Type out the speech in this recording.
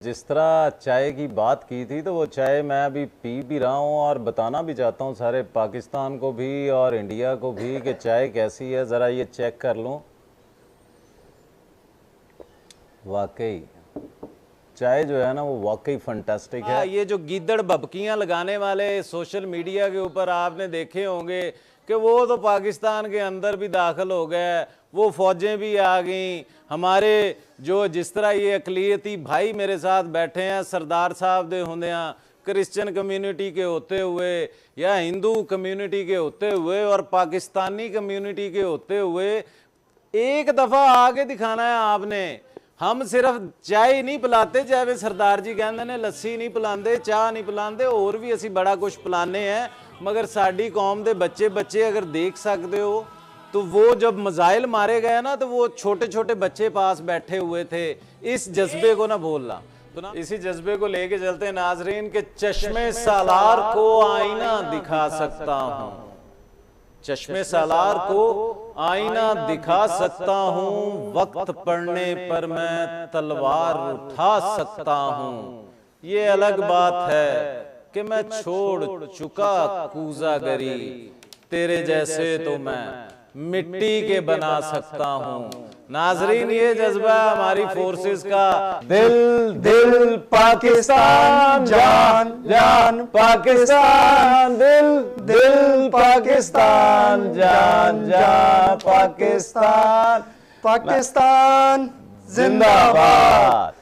जिस तरह चाय की बात की थी तो वो चाय मैं अभी पी भी रहा हूँ और बताना भी चाहता हूँ सारे पाकिस्तान को भी और इंडिया को भी कि चाय कैसी है। ज़रा ये चेक कर लूँ। वाकई चाय जो है ना वो वाकई फंटास्टिक है। ये जो गीदड़ भभकियां लगाने वाले सोशल मीडिया के ऊपर आपने देखे होंगे कि वो तो पाकिस्तान के अंदर भी दाखिल हो गए, वो फौजें भी आ गई। हमारे जो जिस तरह ये अकलियती भाई मेरे साथ बैठे हैं, सरदार साहब दे होंदे क्रिश्चियन कम्युनिटी के होते हुए या हिंदू कम्युनिटी के होते हुए और पाकिस्तानी कम्युनिटी के होते हुए, एक दफ़ा आके दिखाना है आपने। हम सिर्फ चाय नहीं पिलाते, चाहे सरदार जी कहते ने लस्सी नहीं पिलाते, चाह नहीं पिलाते, और भी असी बड़ा कुछ पिलाने हैं। मगर साड़ी कौम के बच्चे बच्चे अगर देख सकते हो तो वो जब मजाइल मारे गए ना तो वो छोटे छोटे बच्चे पास बैठे हुए थे। इस जज्बे को ना भूलना। तो ना इसी जज्बे को लेके चलते नाजरीन के चश्मे सालार को आईना दिखा सकता हूँ, चश्मे सालार को आईना दिखा सकता हूँ, वक्त पड़ने पर मैं तलवार उठा सकता हूँ। ये अलग बात है कि मैं छोड़ चुका कूजागरी, तेरे जैसे तो मैं मिट्टी के बना सकता हूँ। नाजरीन ये जज्बा हमारी फोर्सेस का। दिल दिल पाकिस्तान, जान जान पाकिस्तान, दिल दिल पाकिस्तान, जान जान पाकिस्तान, पाकिस्तान जिंदाबाद।